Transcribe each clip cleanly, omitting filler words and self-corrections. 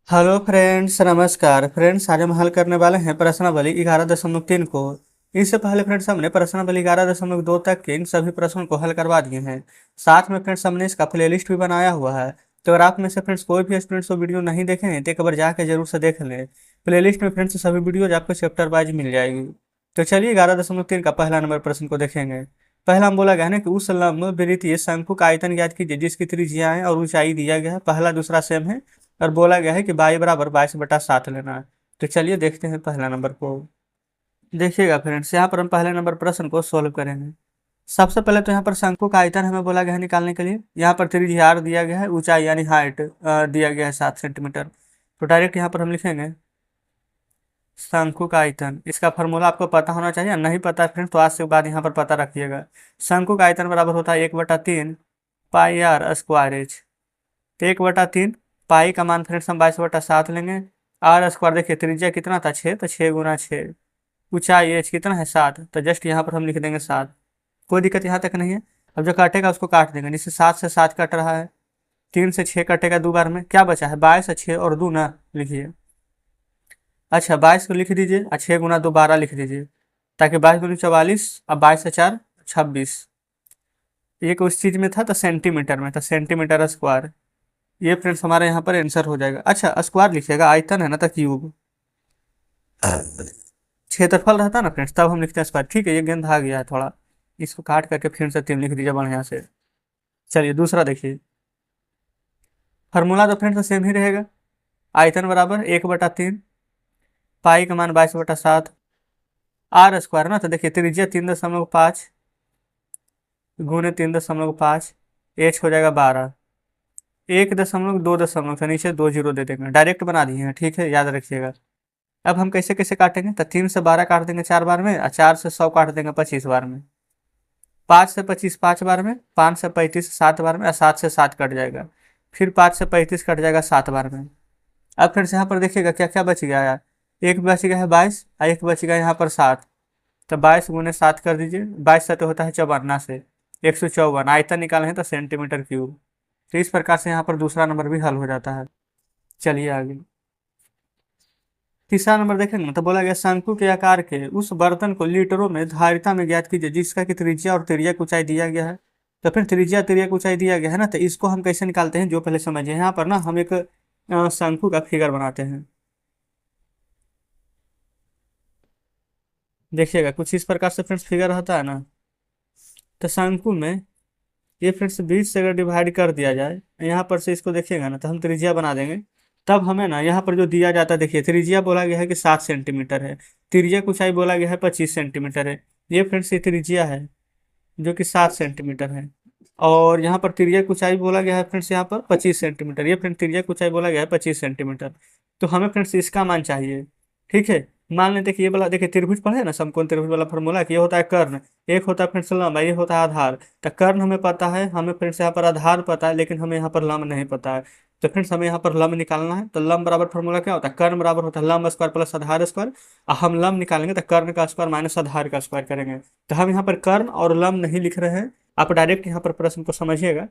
Hello friends, नमस्कार friends. आज हम हल करने वाले हैं प्रश्नावली 11.3 को। इससे पहले फ्रेंड्स हमने प्रश्नावली 11.2 तक के इन सभी प्रश्नों को हल करवा दिए हैं। साथ में फ्रेंड्स हमने इसका प्लेलिस्ट भी बनाया हुआ है। तो अगर आप में से फ्रेंड्स कोई भी स्टूडेंट्स वो वीडियो नहीं देखे हैं तो एक बार जाके जरूर से देख लें। प्लेलिस्ट में फ्रेंड्स सभी वीडियोज आपको चैप्टर वाइज मिल जाएगी। तो चलिए 11.3 का पहला नंबर प्रश्न को देखेंगे। पहला हम बोला गया है ना कि उस लंब वृत्तीय शंकु का आयतन ज्ञात कीजिए जिसकी त्रिज्याएं और ऊंचाई दिया गया है। पहला दूसरा सेम है और बोला गया है कि y बराबर 22/7 लेना है। तो चलिए देखते हैं पहला नंबर को। देखिएगा फ्रेंड्स, यहाँ पर हम पहले नंबर प्रश्न को सोल्व करेंगे। सबसे पहले तो यहाँ पर शंकु का आयतन हमें बोला गया है निकालने के लिए। यहाँ पर त्रिज्या r दिया गया है, ऊंचाई यानी हाइट दिया गया है 7 सेंटीमीटर। तो डायरेक्ट यहाँ पर हम लिखेंगे शंकु का आयतन। इसका फॉर्मूला आपको पता होना चाहिए, नहीं पता है फ्रेंड्स तो आज से बाद यहाँ पर पता रखिएगा। शंकु का आयतन बराबर होता है 1/3 पाई आर स्क्वायर एच। तो 1/3 पाई का मान फ्रेंड्स हम 22/7 लेंगे। आर स्क्वायर देखिए त्रिज्या कितना था 6, तो 6 × 6। ऊंचाई एच कितना है 7, तो जस्ट यहाँ पर हम लिख देंगे 7। कोई दिक्कत यहाँ तक नहीं है। अब जो काटेगा उसको काट देंगे, जिससे 7 से 7 कट रहा है। 3 से 6 कटेगा 2 बार में, क्या बचा है 22 और 6 और 2 ना लिखिए। अच्छा 22 को लिख दीजिए और 6 × 2 12 लिख दीजिए, ताकि 22 × 2 44 और 22 से 4 26। एक उस चीज में था तो सेंटीमीटर में था, सेंटीमीटर स्क्वायर। ये फ्रेंड्स हमारे यहाँ पर आंसर हो जाएगा। अच्छा स्क्वायर लिखिएगा, आयतन है ना तो क्यूब। क्षेत्रफल रहता ना फ्रेंड्स तब हम लिखते हैं स्क्वायर। ठीक है, ये गेंद आ गया है थोड़ा, इसको काट करके फिर से 3 लिख दीजिए बढ़िया से। चलिए दूसरा देखिए। फार्मूला तो फ्रेंड्स सेम ही रहेगा। आयतन बराबर 1/3 पाई का मान 22/7 आर स्क्वायर ना। तो देखिए त्रिज्या 3.5 गुने 3.5 एच हो जाएगा 12। 1.2 से नीचे 2 जीरो दे देंगे, डायरेक्ट बना दिए हैं। ठीक है, याद रखिएगा। अब हम कैसे कैसे काटेंगे, तो 3 से 12 काट देंगे 4 बार में, और 4 से 100 काट देंगे 25 बार में। 5 से 25 5 बार में, 5 से 35 7 बार में, और 7 से 7 कट जाएगा। फिर 5 से 35 कट जाएगा 7 बार में। अब फिर से यहाँ पर देखिएगा क्या क्या बच गया यार। एक बच गया है 22 और एक बच गया यहाँ पर 7। तो 22 × 7 कर दीजिए, 22 से तो होता है 54 से 154। आयतन निकाले हैं तो सेंटीमीटर क्यूब। तो इस प्रकार से यहाँ पर दूसरा नंबर भी हल हो जाता है। चलिए आगे तीसरा नंबर देखेंगे ना, तो बोला गया शंकु के आकार के उस बर्तन को लीटरों में धारिता में ज्ञात कीजिए जिसका कि त्रिज्या और तिर्यक ऊंचाई दिया गया है। तो फिर त्रिज्या तिर्यक ऊंचाई दिया गया है ना, तो इसको हम कैसे निकालते हैं जो पहले समझिए। यहाँ पर ना हम एक शंकु का फिगर बनाते हैं। देखिएगा कुछ इस प्रकार से फ्रेंड्स फिगर रहता है ना। तो शंकु में ये फ्रेंड्स 20 से अगर डिवाइड कर दिया जाए, यहाँ पर से इसको देखिएगा ना, तो हम त्रिज्या बना देंगे। तब हमें ना यहाँ पर जो दिया जाता है, देखिए त्रिज्या बोला गया है कि 7 सेंटीमीटर है, तिर्यक ऊंचाई बोला गया है 25 सेंटीमीटर है। ये फ्रेंड्स ये त्रिज्या है जो कि 7 सेंटीमीटर है। और यहाँ पर तिर्यक ऊंचाई बोला गया है फ्रेंड्स यहाँ पर 25 सेंटीमीटर। ये फ्रेंड तिर्यक ऊंचाई बोला गया है 25 सेंटीमीटर। तो हमें फ्रेंड्स इसका मान चाहिए। ठीक है, मान लेते हैं कि ये वाला देखिए त्रिभुज पढ़े ना, समकोण त्रिभुज वाला फॉर्मूला कि ये होता है कर्ण, एक होता है फ्रेंड्स लंब, ये होता है आधार। तो कर्ण हमें पता है, हमें फ्रेंड्स यहाँ पर आधार पता है, लेकिन हमें यहाँ पर लंब नहीं पता है। तो फ्रेंड्स हमें यहाँ पर लंब निकालना है। तो लंब बराबर फॉर्मूला क्या होता है, कर्ण बराबर होता है लंब स्क्वायर प्लस आधार स्क्वायर। और हम लंब निकालेंगे तो कर्ण का स्क्वायर माइनस आधार का स्क्वायर करेंगे। तो हम यहाँ पर कर्ण और लंब नहीं लिख रहे हैं, आप डायरेक्ट यहाँ पर प्रश्न को समझिएगा।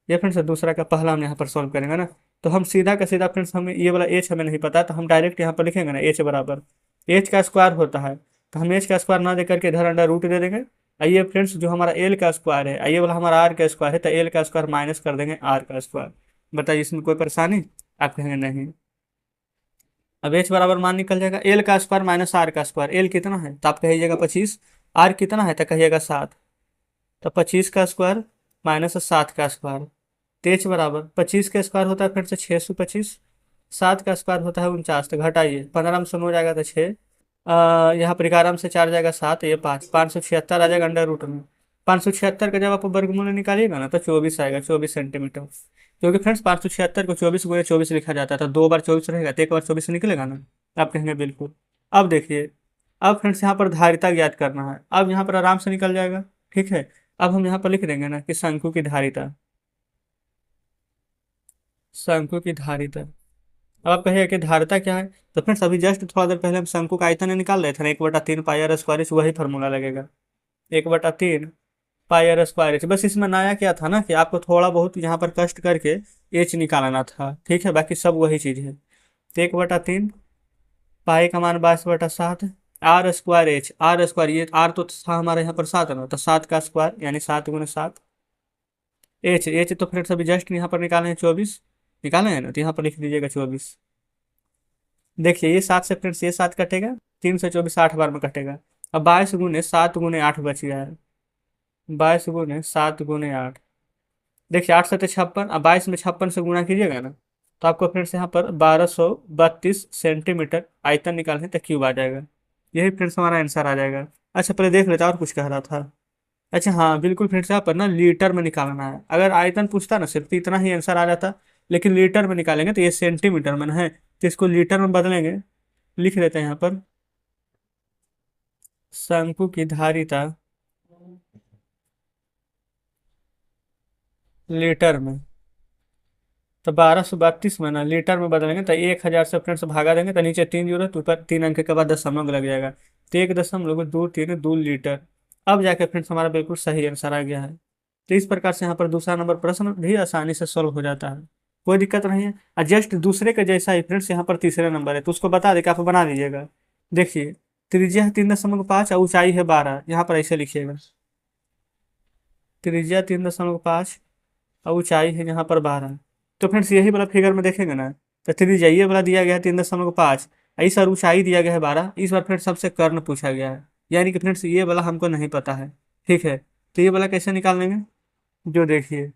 ये फ्रेंड्स दूसरा का पहला हम यहाँ पर सॉल्व करेंगे ना। तो हम सीधा का सीधा फ्रेंड्स हमें ये वाला एच हमें नहीं पता, तो हम डायरेक्ट यहाँ पर लिखेंगे ना एच बराबर एच का स्क्वायर होता है। तो हम एच का स्क्वायर ना दे करके इधर अंडर रूट दे देंगे। आइए फ्रेंड्स जो हमारा एल का स्क्वायर है, आइए वाला हमारा आर का स्क्वायर है, तो एल का स्क्वायर माइनस कर देंगे आर का स्क्वायर। बताइए इसमें कोई परेशानी, आप कहेंगे नहीं। अब एच बराबर मान निकल जाएगा एल का स्क्वायर माइनस आर का स्क्वायर। एल कितना है तो आप कहिएगा 25, आर कितना है तो कहिएगा 7। तो 25 का स्क्वायर माइनस 7 का स्क्वायर। तेज बराबर 25 का स्क्वायर होता है फिर से 625, 7 का स्क्वायर होता है 49। तो घटाइए 15 में 100 हो जाएगा तो 6, यहाँ पर 11 में से 4 जाएगा 7, ये 5, 576 आ जाएगा अंडर रूट में। 576 का जब आप वर्गमूल निकालिएगा ना तो 24 आएगा, 24 सेंटीमीटर। क्योंकि फ्रेंड्स 576 को 24 × 24 लिखा जाता है, तो 2 बार 24 रहेगा तो एक बार 24 निकलेगा ना। आप कहेंगे बिल्कुल। अब देखिए, अब फ्रेंड्स यहाँ पर धारिता ज्ञात करना है। अब यहाँ पर आराम से निकल जाएगा। ठीक है, अब हम यहाँ पर लिख देंगे ना कि शंकु की धारिता, शंकु की धारिता। अब आप कहिए कि धारिता क्या है, तो फ्रेंड्स अभी जस्ट थोड़ा देर पहले हम शंकु का आयतन निकाल रहे थे ना, 1/3 पाई आर स्क्वायर, वही फॉर्मूला लगेगा। 1/3 पाई आर स्क्वायर एच। बस इसमें नया क्या था ना कि आपको थोड़ा बहुत यहाँ पर कष्ट करके एच निकालना था, ठीक है, बाकी सब वही चीज़ है। तो 1/3 पाई का मान 22/7 R square H. R square, ये आर तो था हमारे यहाँ पर 7 ना, तो 7 का स्क्वायर यानी 7 × 7। एच एच तो फ्रेंड्स अभी जस्ट यहाँ पर निकाले हैं 24, निकाले हैं ना, तो यहाँ पर लिख दीजिएगा 24। देखिए ये 7 से फ्रेंड्स ये 7 कटेगा, 3 से 24 8 बार में कटेगा। अब 22 × 7 × 8 बच गया है। 22 × 7 × 8, देखिए 8 7 56, अब 22 में 56 से गुणा कीजिएगा ना, तो आपको फ्रेंड्स यहाँ पर 1232 सेंटीमीटर आयतन निकालने तक क्यूब आ जाएगा। यही फ्रेंड्स हमारा आंसर आ जाएगा। अच्छा पहले देख लेते हैं और कुछ कह रहा था। अच्छा हाँ बिल्कुल फ्रेंड्स, यहाँ पर ना लीटर में निकालना है। अगर आयतन पूछता ना सिर्फ तो इतना ही आंसर आ जाता, लेकिन लीटर में निकालेंगे तो ये सेंटीमीटर में है, तो इसको लीटर में बदलेंगे। लिख लेते हैं यहाँ पर शंकु की धारिता लीटर में, तो 1232 में ना लीटर में बदलेंगे तो 1000 से फ्रेंड्स भागा देंगे तो नीचे 3 जीरो, तो ऊपर 3 अंक के बाद दशमलव लग जाएगा, तो 1.23 अब जाके फ्रेंड्स हमारा बिल्कुल सही आंसर आ गया है। तो इस प्रकार से यहाँ पर दूसरा नंबर प्रश्न भी आसानी से सॉल्व हो जाता है, कोई दिक्कत नहीं है। और जस्ट दूसरे के जैसा ही फ्रेंड्स यहाँ पर तीसरे नंबर है, तो उसको बता दे कि आप बना दीजिएगा। देखिए त्रिज्या है 3.5 और ऊंचाई है 12, यहाँ पर ऐसे लिखिएगा, त्रिज्या 3.5 और ऊंचाई है यहाँ पर 12। तो फ्रेंड्स यही वाला फिगर में देखेंगे ना, तो त्रिज्या ये वाला दिया गया है 3.5, इस बार ऊंचाई दिया गया है 12, इस बार फ्रेंड्स सबसे कर्ण पूछा गया है, यानी कि फ्रेंड्स ये वाला हमको नहीं पता है, ठीक है। तो ये वाला कैसे निकाल लेंगे, जो देखिए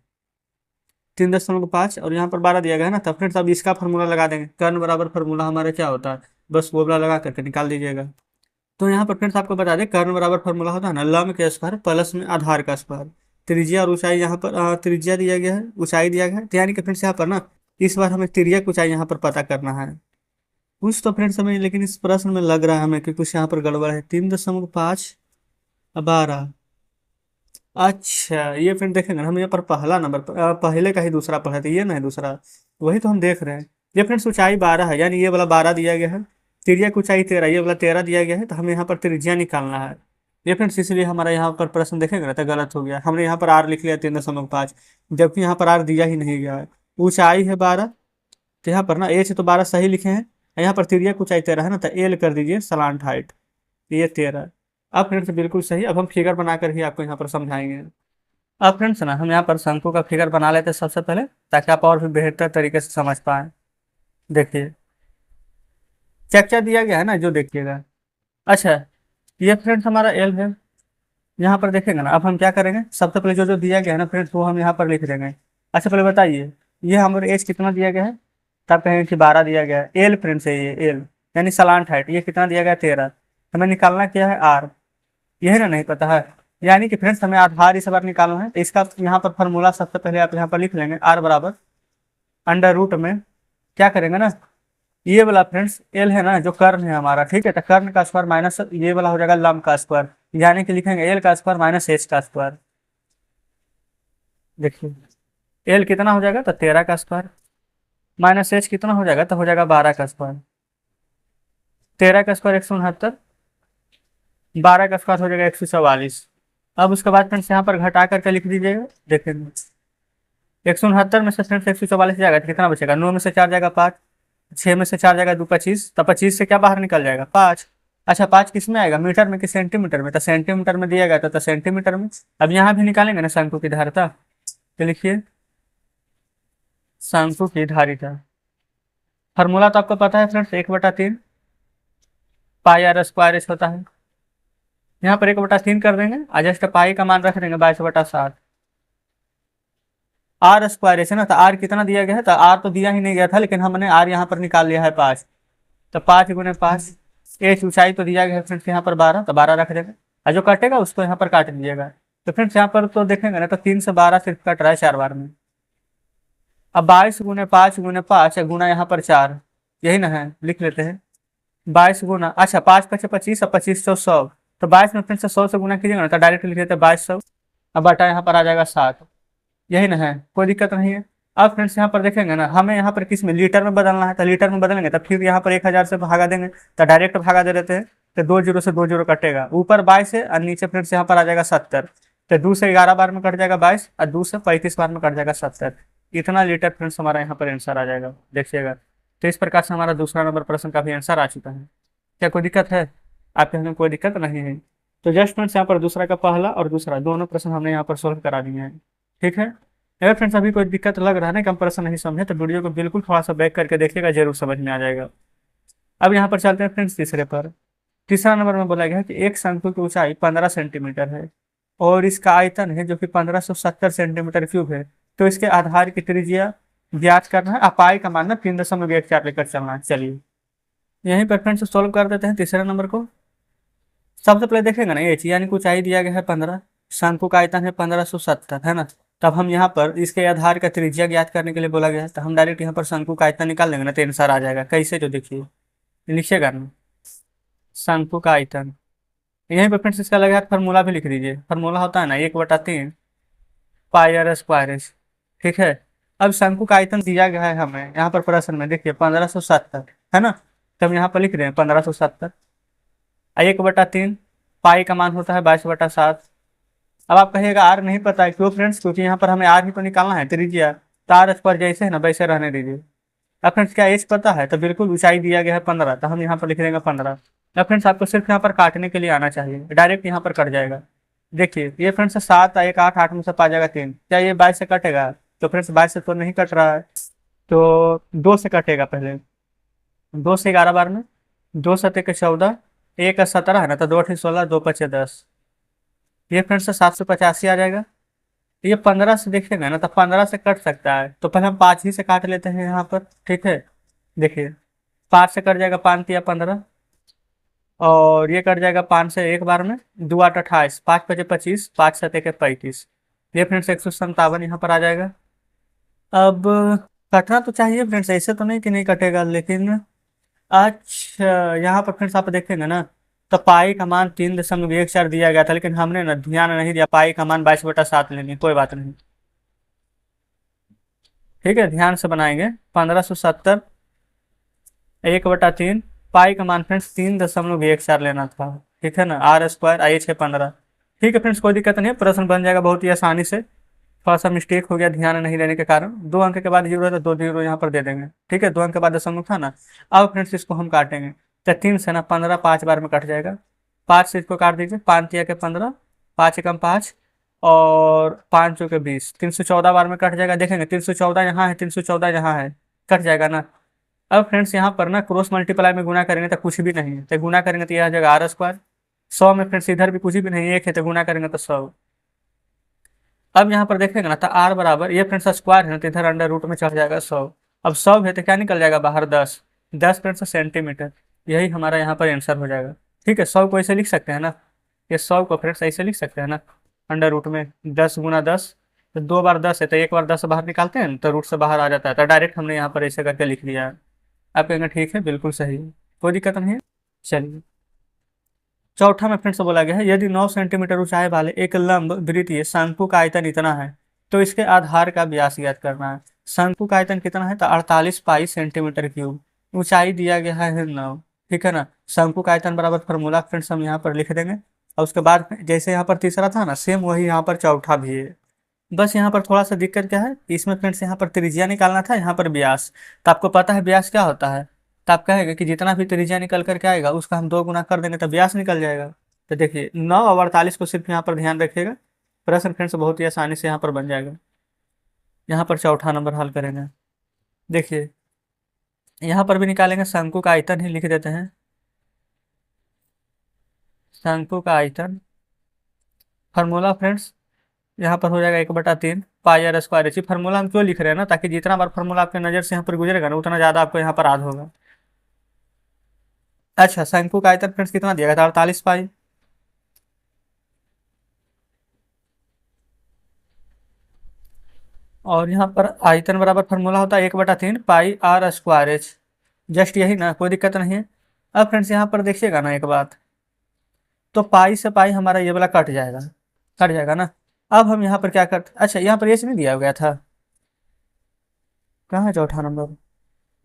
3.5 और यहाँ पर 12 दिया गया है ना, तब फ्रेंड्स अब इसका फॉर्मूला लगा देंगे। कर्ण बराबर फॉर्मूला हमारा क्या होता है, बस वो वाला लगा करके निकाल दीजिएगा। तो यहाँ पर फ्रेंड्स आपको बता दें कर्ण बराबर फॉर्मूला होता है ना, लंब के स्क्वायर प्लस में आधार का स्क्वायर। त्रिज्या और ऊंचाई यहाँ पर त्रिज्या दिया गया है, ऊंचाई दिया गया है, तो यानी कि फ्रेंड्स यहाँ पर ना इस बार हमें त्रिज्या की ऊंचाई यहाँ पर पता करना है। कुछ तो फ्रेंड्स हमें, लेकिन इस प्रश्न में लग रहा है हमें कि कुछ यहाँ पर गड़बड़ है। 3.5 12, अच्छा ये फ्रेंड देखेंगे ना, हम यहाँ पर पहला नंबर पहले का ही दूसरा पढ़े थे, ये ना है दूसरा, वही तो हम देख रहे हैं। ये फ्रेंड्स ऊंचाई 12 है, यानी ये वाला 12 दिया गया है, त्रिज्या की ऊंचाई 13, ये वाला 13 दिया गया है, तो हमें यहाँ पर त्रिज्या निकालना है। ये फ्रेंड्स इसलिए हमारा यहाँ पर प्रश्न देखेंगे ना तो गलत हो गया, हमने यहाँ पर आर लिख लिया 3.5, जबकि यहाँ पर आर दिया ही नहीं गया है। ऊंचाई है 12, तो यहाँ पर ना एच तो 12 सही लिखे हैं, यहाँ पर त्रिज्या की ऊंचाई 13 है ना, तो एल कर दीजिए सलांट हाइट, ये 13। अब फ्रेंड्स बिल्कुल सही, अब हम फिगर बनाकर ही आपको यहाँ पर समझाएंगे। अब फ्रेंड्स ना हम यहाँ पर शंकु का फिगर बना लेते हैं सबसे पहले, ताकि आप और भी बेहतर तरीके से समझ पाए। देखिए क्या क्या दिया गया है ना, जो देखिएगा। अच्छा ये फ्रेंड्स हमारा एल है, यहाँ पर देखेंगे ना, अब हम क्या करेंगे, सबसे पहले जो जो दिया गया है ना फ्रेंड्स वो हम यहाँ पर लिख देंगे। अच्छा पहले बताइए ये हमारे एज कितना दिया गया है, तब कहेंगे कि 12 दिया गया है। एल फ्रेंड्स है ये एल, यानी सलांट हाइट, ये कितना दिया गया है 13। हमें निकालना क्या है आर, यही ना नहीं पता है, यानी कि फ्रेंड्स हमें आधार इस बार निकालना है। तो इसका यहाँ पर फॉर्मूला सबसे पहले आप यहाँ पर लिख लेंगे, आर बराबर अंडर रूट में क्या करेंगे ना, ये वाला फ्रेंड्स एल है ना जो कर्ण है हमारा, ठीक है, तो कर्ण का स्क्वायर माइनस ये वाला हो जाएगा लंब का स्क्वायर, यानी कि लिखेंगे एल का स्क्वायर माइनस एच का स्क्वायर। देखिए एल कितना हो जाएगा, तो 13 का स्क्वायर, माइनस एच कितना हो जाएगा, तो हो जाएगा 12 का स्क्वायर। 13 का स्क्वायर 169, 12 का स्क्वायर हो जाएगा 144। अब उसके बाद फ्रेंड्स यहाँ पर घटा करके लिख दीजिएगा। देखेंगे 169 में से फ्रेंड्स 144 जाएगा तो कितना बचेगा, 9 में से 4 जाएगा 5, 6 में से 4 जाएगा 2 25, तो 25 से क्या बाहर निकल जाएगा 5। अच्छा 5 किस में आएगा, मीटर में कि सेंटीमीटर में, तो सेंटीमीटर में दिया गया तो सेंटीमीटर में। अब यहाँ भी निकालेंगे ना शंकु की धारिता, तो लिखिए शंकु की धारिता, फार्मूला तो आपको पता है friends 1/3 pi R square H होता है। यहाँ पर 1/3 कर देंगे और जस्ट पाई का मान रख देंगे 22/7। आर स्क्वायर है ना, तो आर कितना दिया गया है, तो आर तो दिया ही नहीं गया था, लेकिन हमने आर यहाँ पर निकाल लिया है 5, तो 5 × 5। एच ऊंचाई तो दिया गया है फ्रेंड्स यहाँ पर 12, तो 12 रख देंगे, और जो कटेगा उसको यहाँ पर काट दीजिएगा। तो फ्रेंड्स यहाँ पर तो देखेंगे ना, तो 3 से 12 सिर्फ कट रहा है 4 बार में। अब 22 × 5 × 5 गुना यहाँ पर 4, यही ना है, लिख लेते हैं 22 गुना, अच्छा 5 × 5 = 25 और 25 × 100, तो 22 में फ्रेंड्स 100 से गुना कीजिएगा ना, तो डायरेक्ट लिख देते हैं 2200, अब बटा यहाँ पर आ जाएगा 7, यही ना है, कोई दिक्कत नहीं है। अब फ्रेंड्स यहाँ पर देखेंगे ना, हमें यहाँ पर किस में लीटर में बदलना है, तो लीटर में बदलेंगे तो फिर यहाँ पर 1000 से भागा देंगे, तो डायरेक्ट भागा दे देते हैं, तो 2 जीरो से 2 जीरो कटेगा, ऊपर 22 है और नीचे फ्रेंड्स यहाँ पर आ जाएगा 70, तो 2 से 11 बार में कट जाएगा 22 और 2 से 35 बार में कट जाएगा 70। इतना लीटर फ्रेंड्स हमारा यहाँ पर आंसर आ जाएगा, देखिएगा। तो इस प्रकार से हमारा दूसरा नंबर प्रश्न का भी आंसर आ चुका है। क्या कोई दिक्कत है? आपके हमें कोई दिक्कत नहीं है। तो जस्ट फ्रेंड्स यहाँ पर दूसरा का पहला और दूसरा दोनों प्रश्न हमने यहाँ पर सोल्व करा दिए हैं। ठीक है। अगर फ्रेंड्स अभी कोई दिक्कत लग रहा है ना कि हम प्रश्न नहीं समझे, तो वीडियो को बिल्कुल थोड़ा सा बैक करके देखिएगा, जरूर समझ में आ जाएगा। अब यहाँ पर चलते हैं फ्रेंड्स तीसरे पर। तीसरा नंबर में बोला गया है कि एक शंकु की ऊंचाई 15 सेंटीमीटर है और इसका आयतन है जो कि 1570 सेंटीमीटर क्यूब है। तो इसके आधार की त्रिज्या ज्ञात करना है, अपाई का मानना 3.14 लेकर चलना है। चलिए यहीं पर फ्रेंड्स सॉल्व कर देते हैं तीसरे नंबर को। सबसे पहले देखेंगे ना एच, यानी ऊंचाई दिया गया है 15, शंकु का आयतन है 1570, है ना। तब हम यहाँ पर इसके आधार का त्रिज्या ज्ञात करने के लिए बोला गया है, तो हम डायरेक्ट यहाँ पर शंकु का आयतन निकाल लेंगे ना, तो आंसर आ जाएगा। कैसे? जो देखिए लिखिएगा ना, शंकु का आयतन। यहीं पर फ्रेंड्स इसका लगा फार्मूला भी लिख दीजिए। फार्मूला होता है ना 1/3 पाई आर स्क्वायर एच। ठीक है। अब शंकु का आयतन दिया गया है हमें यहाँ पर प्रश्न में, देखिए 1570, है ना। तो हम यहाँ पर लिख रहे हैं 1570, 1/3 पाई का मान होता है 22/7। अब आप कहिएगा आर नहीं पता है, क्यों फ्रेंड्स? क्योंकि यहाँ पर हमें आर ही तो निकालना है, त्रिज्या। तो आर स्क्वायर जैसे है ना वैसे रहने दीजिए। अब फ्रेंड्स क्या एच पता है? तो बिल्कुल ऊंचाई दिया गया है 15, तो हम यहाँ पर लिख देंगे 15। अब फ्रेंड्स आपको सिर्फ यहाँ पर काटने के लिए आना चाहिए, डायरेक्ट यहाँ पर कट जाएगा। देखिए ये फ्रेंड्स 7 1 8 8 में से 5 जाएगा 3, क्या ये 22 से कटेगा? तो फ्रेंड्स 22 से तो नहीं कट रहा है, तो 2 से कटेगा। पहले 2 से 11 बार में 2 7 14, 1 17 है ना, तो 2 8 16, 2 5 10। ये फ्रेंड्स 785 आ जाएगा। ये 15 से देखिएगा ना, तो 15 से कट सकता है, तो पहले हम 5 ही से काट लेते हैं यहाँ पर। ठीक है। देखिए 5 से कट जाएगा, 5 या 15, और ये कट जाएगा 5 से एक बार में, 2 8 28, 5 5 25, 5 7 1 35। ये फ्रेंड्स 157 यहाँ पर आ जाएगा। अब कटना तो चाहिए फ्रेंड्स, ऐसे तो नहीं कि नहीं कटेगा, लेकिन अच्छा यहाँ पर फ्रेंड्स आप देखेंगे ना, तो पाई का मान 3.14 दिया गया था, लेकिन हमने ना ध्यान नहीं दिया, पाई का मान 22/7 लेनी। कोई बात नहीं, ठीक है, ध्यान से बनाएंगे। 1570 1/3 पाई का मान फ्रेंड्स 3.14 लेना था। ठीक है ना, आर स्क्वायर आई 6 15। ठीक है फ्रेंड्स, कोई दिक्कत नहीं है, प्रश्न बन जाएगा बहुत ही आसानी से। थोड़ा सा मिस्टेक हो गया ध्यान नहीं देने के कारण, 2 अंक के बाद जीरो है तो 2 जीरो यहाँ पर दे देंगे। ठीक है, 2 अंक के बाद दशमलव था ना। अब फ्रेंड्स इसको हम काटेंगे, तो 3 से ना 15 5 बार में कट जाएगा। 5 से इसको काट दीजिए, 5 तिया के 15, 5 एकम 5, और 5 चौके 20, 314 बार में कट जाएगा। देखेंगे 314 यहाँ है, 314 यहाँ है, कट जाएगा ना। अब फ्रेंड्स यहाँ पर ना क्रॉस मल्टीप्लाई में गुना करेंगे तो कुछ भी नहीं है, तो गुना करेंगे तो यह आ जाएगा आर स्क्वायर। 100 में फ्रेंड्स इधर भी कुछ भी नहीं, एक है, तो गुना करेंगे तो 100। अब यहाँ पर देखेंगे ना, तो आर बराबर, ये फ्रेंड्स स्क्वायर है ना, तो इधर अंडर रूट में चढ़ जाएगा 100। अब 100 है तो क्या निकल जाएगा बाहर? 10। 10 फ्रेंड्स सेंटीमीटर। यही हमारा यहाँ पर आंसर हो जाएगा। ठीक है, 100 को ऐसे लिख सकते हैं ना, ये 100 को फ्रेंड्स ऐसे लिख सकते हैं ना, अंडर रूट में 10 × 10, तो 2 बार 10 है, तो एक बार 10 बाहर निकालते हैं तो रूट से बाहर आ जाता है, तो डायरेक्ट हमने यहाँ पर ऐसे करके लिख दिया है। आप कहेंगे ठीक है, बिल्कुल सही है, कोई दिक्कत नहीं है। चलिए चौथा में फ्रेंड्स बोला गया है, यदि 9 सेंटीमीटर ऊंचाई वाले एक लंब वृत्तीय शंकु का आयतन इतना है, तो इसके आधार का व्यास ज्ञात करना है। शंकु का आयतन कितना है? तो 48 पाई सेंटीमीटर क्यूब। ऊंचाई दिया गया है 9। ठीक है ना। शंकु का आयतन बराबर फार्मूला फ्रेंड्स हम यहाँ पर लिख देंगे, और उसके बाद जैसे यहाँ पर तीसरा था ना, सेम वही यहाँ पर चौथा भी है। बस यहाँ पर थोड़ा सा दिक्कत क्या है, इसमें फ्रेंड्स यहाँ पर त्रिज्या निकालना था, यहाँ पर व्यास। तो आपको पता है व्यास क्या होता है, तो आप कहेंगे कि जितना भी त्रिज्या निकल करके आएगा उसका हम 2 गुना कर देंगे तो व्यास निकल जाएगा। तो देखिए 9 और 48 को सिर्फ यहाँ पर ध्यान रखिएगा, प्रश्न फ्रेंड्स बहुत ही आसानी से यहाँ पर बन जाएगा। यहाँ पर चौथा नंबर हल करेंगे। देखिए यहाँ पर भी निकालेंगे, शंकु का आयतन ही लिख देते हैं। शंकु का आयतन फार्मूला फ्रेंड्स यहाँ पर हो जाएगा 1/3 pi R square H. Formula हम क्यों लिख रहे हैं ना, ताकि जितना बार फार्मूला आपके नज़र से यहाँ पर गुजरेगा ना, उतना ज़्यादा आपको यहाँ पर याद होगा। अच्छा, शंकु का आयतन फ्रेंड्स कितना दिया गया था? 48 पाई। और यहाँ पर आयतन बराबर फार्मूला होता है 1/3 pi R square H. Just यही ना, कोई दिक्कत नहीं है। अब फ्रेंड्स यहाँ पर देखिएगा ना एक बात, तो पाई से पाई हमारा ये वाला कट जाएगा, कट जाएगा ना। अब हम यहाँ पर क्या करते, अच्छा यहाँ पर एच नहीं दिया गया था, कहाँ है चौथा नंबर?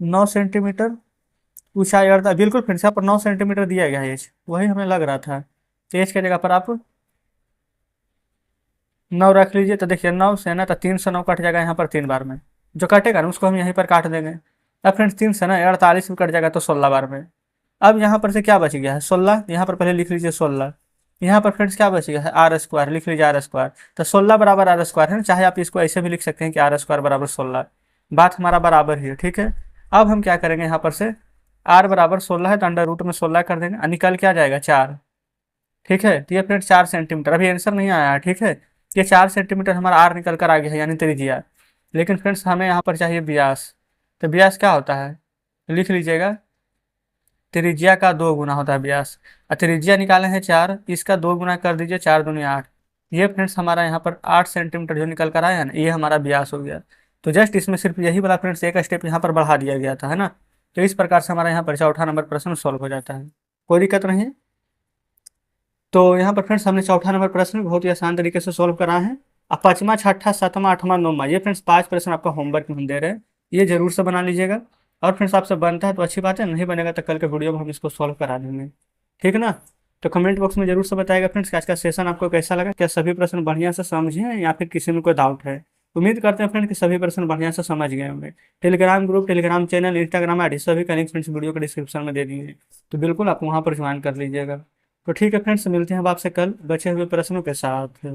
9 सेंटीमीटर ऊंचाई अर्धा, बिल्कुल फ्रेंड्स यहाँ पर 9 सेंटीमीटर दिया गया है एच, वही हमें लग रहा था। तो एच की जगह पर आप 9 रख लीजिए, तो देखिए 9 से ना तो 309 कट जाएगा यहाँ पर 3 बार में, जो कटेगा ना उसको हम यहीं पर काट देंगे। अब फ्रेंड्स 3 से ना 48 भी कट जाएगा तो 16 बार में। अब यहाँ पर से क्या बच गया है 16, यहाँ पर पहले लिख लीजिए 16। यहाँ पर फ्रेंड्स क्या बच गया है आर स्क्वायर, लिख लीजिए आर स्क्वायर। तो 16 बराबर आर स्क्वायर है ना, चाहे आप इसको ऐसे भी लिख सकते हैं कि आर स्क्वायर बराबर 16। बात हमारा बराबर ही है, ठीक है। अब हम क्या करेंगे यहाँ पर से, आर बराबर 16 है तो अंडर रूट में 16 कर देंगे और निकल क्या जाएगा 4। ठीक है, तो ये फ्रेंड्स 4 सेंटीमीटर, अभी आंसर नहीं आया है, ठीक है। ये 4 सेंटीमीटर हमारा आर निकल कर आ गया है, यानी त्रिज्या। लेकिन फ्रेंड्स हमें यहाँ पर चाहिए व्यास। तो व्यास क्या होता है, लिख लीजिएगा, त्रिज्या का 2 गुना होता है व्यास। और त्रिज्या निकाले हैं 4, इसका 2 गुना कर दीजिए, 4 दूनी 8। ये फ्रेंड्स हमारा यहाँ पर 8 सेंटीमीटर जो निकल कर आया है ना, ये हमारा व्यास हो गया। तो जस्ट इसमें सिर्फ यही वाला फ्रेंड्स एक स्टेप यहाँ पर बढ़ा दिया गया था, है ना। तो इस प्रकार से हमारा यहाँ पर चौथा नंबर प्रश्न सॉल्व हो जाता है, कोई दिक्कत नहीं है। तो यहाँ पर फ्रेंड्स हमने चौथा नंबर प्रश्न बहुत ही आसान तरीके से सॉल्व करा है। अब पाँचवा, छठा, सातवां, आठवां, नौवां, ये फ्रेंड्स 5 प्रश्न आपका होमवर्क में हम दे रहे हैं, ये जरूर से बना लीजिएगा। और फ्रेंड्स आपसे बनता है तो अच्छी बात है, नहीं बनेगा तो कल के वीडियो में हम इसको सॉल्व करा देंगे, ठीक ना। तो कमेंट बॉक्स में जरूर से बताइएगा फ्रेंड्स कि आज का सेशन आपको कैसा लगा, क्या सभी प्रश्न बढ़िया से समझे हैं या फिर किसी में कोई डाउट है। उम्मीद करते हैं फ्रेंड कि सभी प्रश्न बढ़िया से समझ गए होंगे। Telegram group, Telegram channel, Instagram ID सभी का लिंक फ्रेंड्स वीडियो के डिस्क्रिप्शन में दे दिए हैं, तो बिल्कुल आप वहाँ पर ज्वाइन कर लीजिएगा। तो ठीक है फ्रेंड्स, मिलते हैं अब आपसे कल बचे हुए प्रश्नों के साथ।